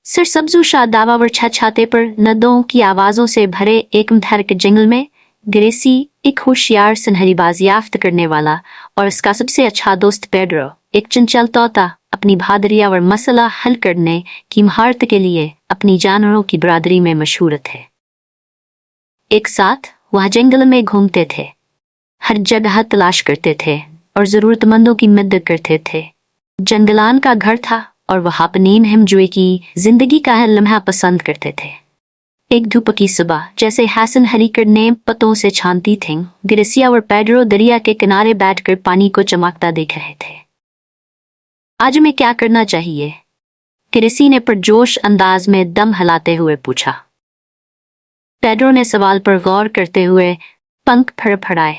सरसब्जू शादावर छाते पर नदों की आवाजों से भरे एक मधर के जंगल में ग्रेसी एक होशियार सुनहरी बाजियाफ्त करने वाला और उसका सबसे अच्छा दोस्त पेड्रो एक चंचल तोता अपनी बहादुरी और मसला हल करने की महारत के लिए अपनी जानवरों की बरादरी में मशहूर थे। एक साथ वह जंगल में घूमते थे, हर जगह तलाश करते थे और जरूरतमंदों की मदद करते थे। जंगलान का घर था और वह अपनी हिमजुए की जिंदगी का हर लम्हा पसंद करते थे। एक धूप की सुबह जैसे हसन हरी करने पत्तों से छानती थी, ग्रेसिया और पेड्रो दरिया के किनारे बैठकर पानी को चमकता देख रहे थे। आज हमें क्या करना चाहिए? ग्रेसी ने पुरजोश अंदाज में दम हिलाते हुए पूछा। पेड्रो ने सवाल पर गौर करते हुए पंख फड़फड़ाए।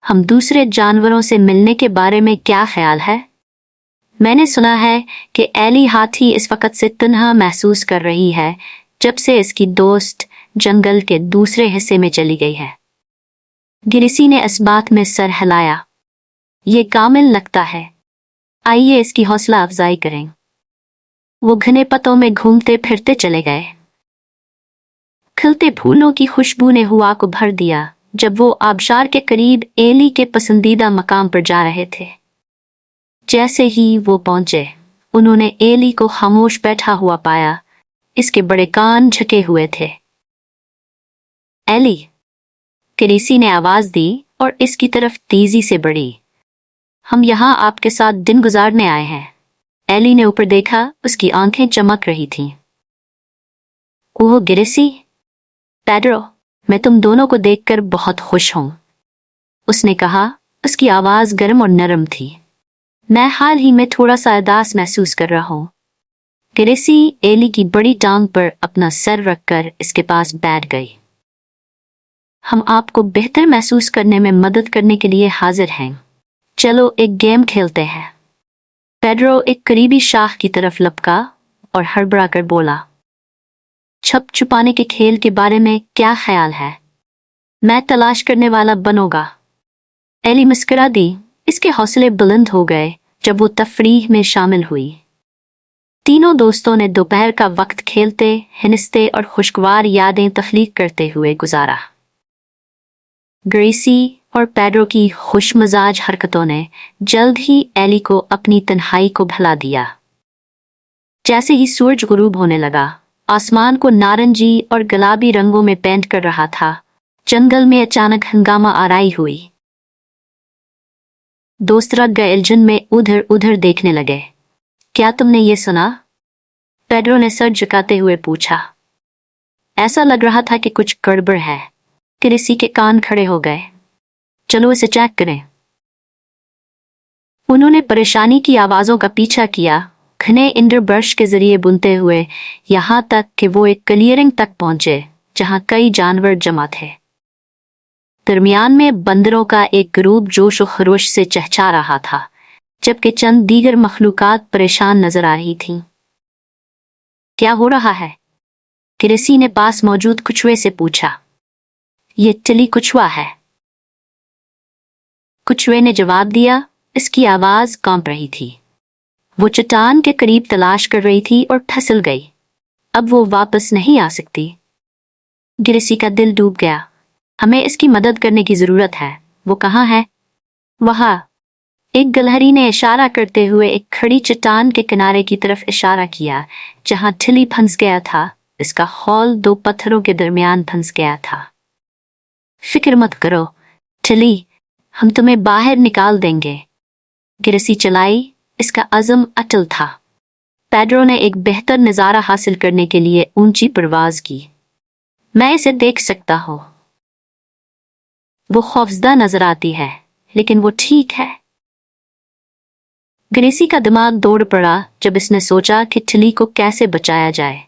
हम दूसरे जानवरों से मिलने के बारे में क्या ख्याल है? मैंने सुना है कि एली हाथी इस वक्त से तन्हा महसूस कर रही है जब से इसकी दोस्त जंगल के दूसरे हिस्से में चली गई है। ग्रेसी ने इस बात में सर हिलाया। ये कामिल लगता है, आइए इसकी हौसला अफजाई करें। वो घने पत्तों में घूमते फिरते चले गए। खिलते फूलों की खुशबू ने हवा को भर दिया जब वो आबशार के करीब एली के पसंदीदा मकाम पर जा रहे थे। जैसे ही वो पहुंचे, उन्होंने एली को खामोश बैठा हुआ पाया। इसके बड़े कान झुके हुए थे। एली, ग्रेसी ने आवाज दी और इसकी तरफ तेजी से बढ़ी। हम यहाँ आपके साथ दिन गुजारने आए हैं। एली ने ऊपर देखा, उसकी आंखें चमक रही थीं। ओह ग्रेसी, पेड्रो, मैं तुम दोनों को देखकर बहुत खुश हूं, उसने कहा। उसकी आवाज गर्म और नरम थी। मैं हाल ही में थोड़ा सा उदास महसूस कर रहा हूं। ग्रेसी एली की बड़ी टांग पर अपना सर रखकर इसके पास बैठ गई। हम आपको बेहतर महसूस करने में मदद करने के लिए हाजिर हैं। चलो एक गेम खेलते हैं। पेड्रो एक करीबी शाख की तरफ लपका और हड़बड़ा कर बोला। छप छुपाने के खेल के बारे में क्या ख्याल है? मैं तलाश करने वाला बनूंगा। एली मुस्कुरा दी। इसके हौसले बुलंद हो गए जब वो तफरीह में शामिल हुई। तीनों दोस्तों ने दोपहर का वक्त खेलते, हंसते और खुशगवार यादें तख्लीक करते हुए गुजारा। ग्रेसी और पेड्रो की खुशमजाज हरकतों ने जल्द ही एली को अपनी तन्हाई को भुला दिया। जैसे ही सूरज गुरूब होने लगा, आसमान को नारंगी और गुलाबी रंगों में पेंट कर रहा था, जंगल में अचानक हंगामा आराई हुई। दोस्त रग गए उलझन में उधर उधर देखने लगे। क्या तुमने ये सुना? पेड्रो ने सर झुकाते हुए पूछा। ऐसा लग रहा था कि कुछ गड़बड़ है। ग्रेसी के कान खड़े हो गए। चलो इसे चेक करें। उन्होंने परेशानी की आवाजों का पीछा किया, घने इंद्रब्रश के जरिए बुनते हुए, यहाँ तक कि वो एक क्लियरिंग तक पहुंचे जहां कई जानवर जमा थे। दरमियान में बंदरों का एक ग्रुप जोश और खरोश से चहचा रहा था, जबकि चंद दीगर मखलूकात परेशान नजर आ रही थीं। क्या हो रहा है? ग्रेसी ने पास मौजूद कछुए से पूछा। ये टिली कछुआ है, कछुए ने जवाब दिया। इसकी आवाज कांप रही थी। वो चट्टान के करीब तलाश कर रही थी और फिसल गई। अब वो वापस नहीं आ सकती। ग्रेसी का दिल डूब गया। हमें इसकी मदद करने की जरूरत है। वो कहाँ है? वहाँ। एक गिलहरी ने इशारा करते हुए एक खड़ी चट्टान के किनारे की तरफ इशारा किया, जहां टिली फंस गया था। इसका हॉल दो पत्थरों के दरमियान फंस गया था। फिक्र मत करो टिली, हम तुम्हें बाहर निकाल देंगे। ग्रेसी चलाई। इसका अज़म अटल था। पेड्रो ने एक बेहतर नज़ारा हासिल करने के लिए ऊंची परवाज की। मैं इसे देख सकता हूँ। वो खौफजदा नजर आती है, लेकिन वो ठीक है। ग्रेसी का दिमाग दौड़ पड़ा जब इसने सोचा कि टिली को कैसे बचाया जाए।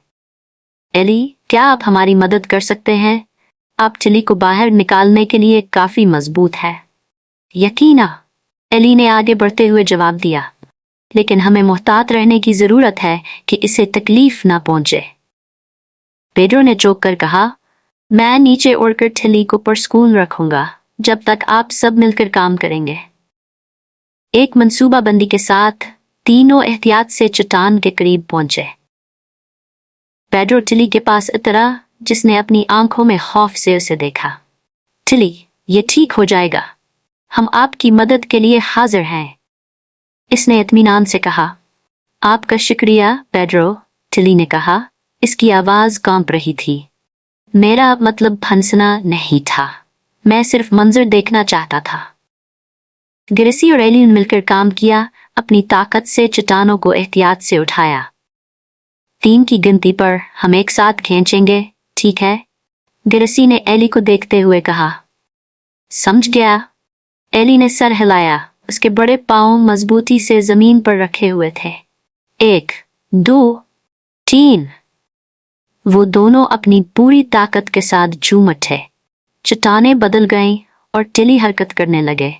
एली, क्या आप हमारी मदद कर सकते हैं? आप टिली को बाहर निकालने के लिए काफी मजबूत है। यकीना, एली ने आगे बढ़ते हुए जवाब दिया, लेकिन हमें मोहतात रहने की जरूरत है कि इसे तकलीफ ना पहुंचे। पेड्रो ने चौंक कर कहा, मैं नीचे उड़कर टिली को परस्कून रखूंगा जब तक आप सब मिलकर काम करेंगे। एक मंसूबाबंदी के साथ तीनों एहतियात से चट्टान के करीब पहुंचे। पेड्रो टिली के पास उतरा, जिसने अपनी आंखों में खौफ से उसे देखा। टिली, ये ठीक हो जाएगा, हम आपकी मदद के लिए हाजिर हैं, इसने इत्मीनान से कहा। आपका शुक्रिया पेड्रो, टिली ने कहा। इसकी आवाज कांप रही थी। मेरा मतलब फंसना नहीं था, मैं सिर्फ मंजर देखना चाहता था। ग्रेसी और एली ने मिलकर काम किया, अपनी ताकत से चट्टानों को एहतियात से उठाया। 3 की गिनती पर हम एक साथ खींचेंगे, ठीक है? ग्रेसी ने एली को देखते हुए कहा। समझ गया। एली ने सर हिलाया, उसके बड़े पांव मजबूती से जमीन पर रखे हुए थे। 1, 2, 3। वो दोनों अपनी पूरी ताकत के साथ झूम उठे। चट्टानें बदल गईं और टिली हरकत करने लगे।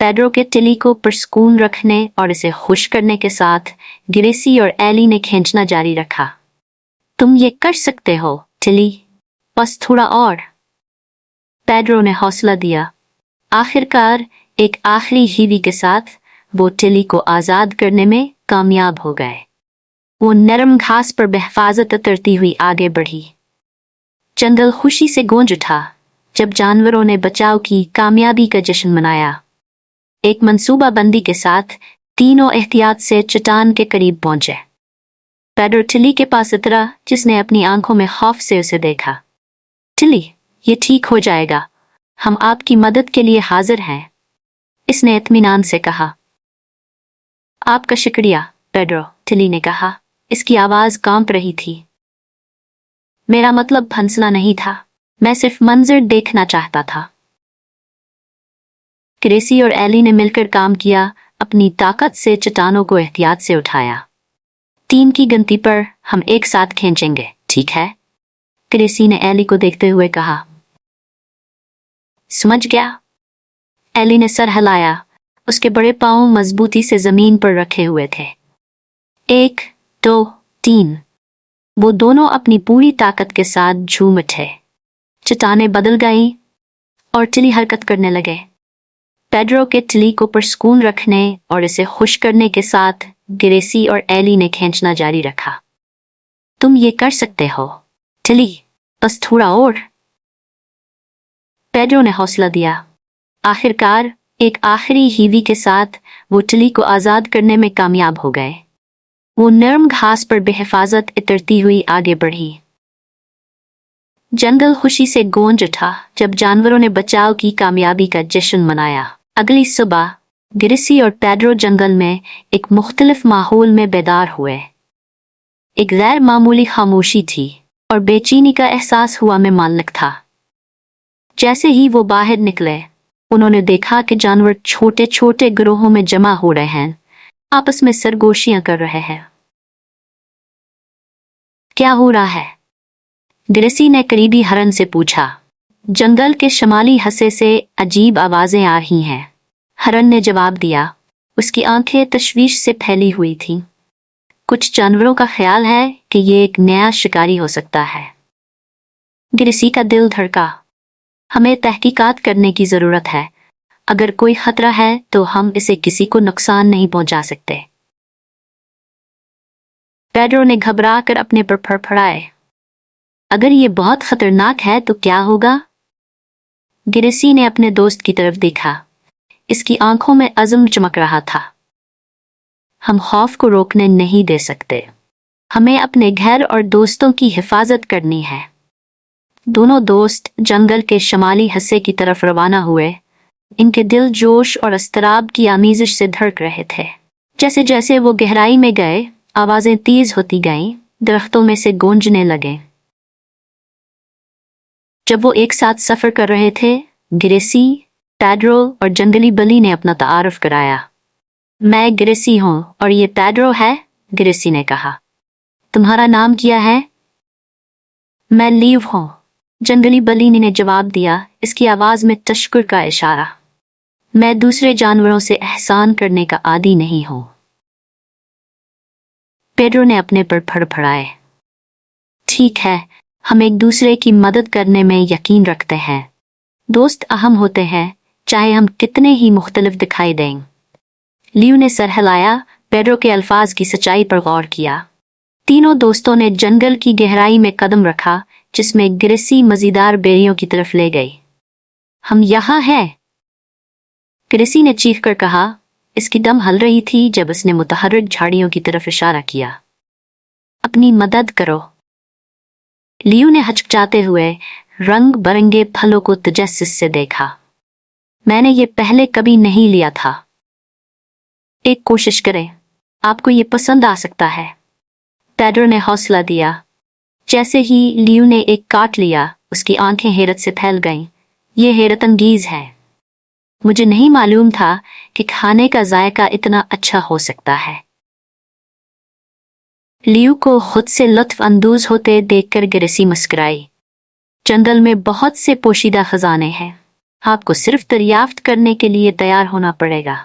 पेड्रो के टिली को पुरस्कून रखने और इसे खुश करने के साथ ग्रेसी और एली ने खींचना जारी रखा। तुम ये कर सकते हो टिली, बस थोड़ा और, पेड्रो ने हौसला दिया। आखिरकार एक आखिरी हीवी के साथ वो टिली को आज़ाद करने में कामयाब हो गए। वो नरम घास पर बेहिफाजत उतरती हुई आगे बढ़ी। जंगल खुशी से गूंज उठा जब जानवरों ने बचाव की कामयाबी का जश्न मनाया। एक मंसूबाबंदी के साथ तीनों एहतियात से चट्टान के करीब पहुंचे। पेड्रो टिली के पास उतरा, जिसने अपनी आंखों में खौफ से उसे देखा। टिली, ये ठीक हो जाएगा, हम आपकी मदद के लिए हाजिर हैं, इसने इत्मीनान से कहा। आपका शुक्रिया पेड्रो, टिली ने कहा। इसकी आवाज कांप रही थी। मेरा मतलब फंसना नहीं था, मैं सिर्फ मंजर देखना चाहता था। ग्रेसी और एली ने मिलकर काम किया, अपनी ताकत से चट्टानों को एहतियात से उठाया। 3 की गिनती पर हम एक साथ खींचेंगे, ठीक है? ग्रेसी ने एली को देखते हुए कहा। समझ गया। एली ने सर हिलाया, उसके बड़े पांव मजबूती से जमीन पर रखे हुए थे। 1, 2, 3। वो दोनों अपनी पूरी ताकत के साथ झूम उठे। चट्टानें बदल गईं और टिली हरकत करने लगे। पेड्रो के टिली को पुरस्कून रखने और इसे खुश करने के साथ ग्रेसी और एली ने खींचना जारी रखा। तुम ये कर सकते हो टिली, बस थोड़ा और, पेड्रो ने हौसला दिया। आखिरकार एक आखिरी हीवी के साथ वो टिली को आज़ाद करने में कामयाब हो गए। वो नरम घास पर बेहिफाजत उतरती हुई आगे बढ़ी। जंगल खुशी से गूंज उठा जब जानवरों ने बचाव की कामयाबी का जश्न मनाया। अगली सुबह ग्रेसी और पेड्रो जंगल में एक मुख्तलिफ माहौल में बेदार हुए। एक गैर मामूली खामोशी थी और बेचैनी का एहसास हुआ में मालिक था। जैसे ही वो बाहर निकले, उन्होंने देखा कि जानवर छोटे छोटे गिरोहों में जमा हो रहे हैं, आपस में सरगोशियां कर रहे हैं। क्या हो रहा है? ग्रेसी ने करीबी हरन से पूछा। जंगल के शमाली हिस्से से अजीब आवाजें आ रही हैं, हरन ने जवाब दिया। उसकी आंखें तशवीश से फैली हुई थीं। कुछ जानवरों का ख्याल है कि ये एक नया शिकारी हो सकता है। ग्रेसी का दिल धड़का। हमें तहकीकात करने की जरूरत है। अगर कोई खतरा है तो हम इसे किसी को नुकसान नहीं पहुंचा सकते। पेड्रो ने घबरा कर अपने पर फड़फड़ाए। अगर ये बहुत खतरनाक है तो क्या होगा? ग्रेसी ने अपने दोस्त की तरफ देखा। इसकी आंखों में अज़्म चमक रहा था। हम खौफ को रोकने नहीं दे सकते। हमें अपने घर और दोस्तों की हिफाजत करनी है। दोनों दोस्त जंगल के शमाली हिस्से की तरफ रवाना हुए। इनके दिल जोश और अस्तराब की आमीज़श से धड़क रहे थे। जैसे जैसे वो गहराई में गए, आवाजें तेज होती गईं, दरख्तों में से गूंजने लगे। जब वो एक साथ सफर कर रहे थे, ग्रेसी, पेड्रो और जंगली बली ने अपना तारुफ कराया। मैं ग्रेसी हूँ और ये पेड्रो है, ग्रेसी ने कहा। तुम्हारा नाम क्या है? मैं लीव हूँ, जंगली बली ने जवाब दिया, इसकी आवाज में तशक्कुर का इशारा। मैं दूसरे जानवरों से एहसान करने का आदी नहीं हूँ। पेड्रो ने अपने पर फड़फड़ाए। ठीक है, हम एक दूसरे की मदद करने में यकीन रखते हैं। दोस्त अहम होते हैं, चाहे हम कितने ही मुख्तलिफ दिखाई दें। लियो ने सर हिलाया, पेड्रो के अल्फाज की सच्चाई पर गौर किया। तीनों दोस्तों ने जंगल की गहराई में कदम रखा, जिसमें ग्रेसी मजेदार बेरियों की तरफ ले गई। हम यहाँ हैं, ग्रेसी ने चीख कर कहा। इसकी दम हल रही थी जब उसने मुतहर्रिक झाड़ियों की तरफ इशारा किया। अपनी मदद करो। लियू ने हचकचाते हुए रंग बरंगे फलों को तजस्सुस से देखा। मैंने ये पहले कभी नहीं लिया था। एक कोशिश करें, आपको ये पसंद आ सकता है। पेड्रो ने हौसला दिया। जैसे ही लियू ने एक काट लिया, उसकी आंखें हैरत से फैल गईं। ये हैरत अंगेज है। मुझे नहीं मालूम था कि खाने का जायका इतना अच्छा हो सकता है। लियू को खुद से लुत्फ अंदोज होते देखकर ग्रेसी मुस्कुराई। जंगल में बहुत से पोशीदा खजाने हैं, आपको सिर्फ दरियाफ्त करने के लिए तैयार होना पड़ेगा।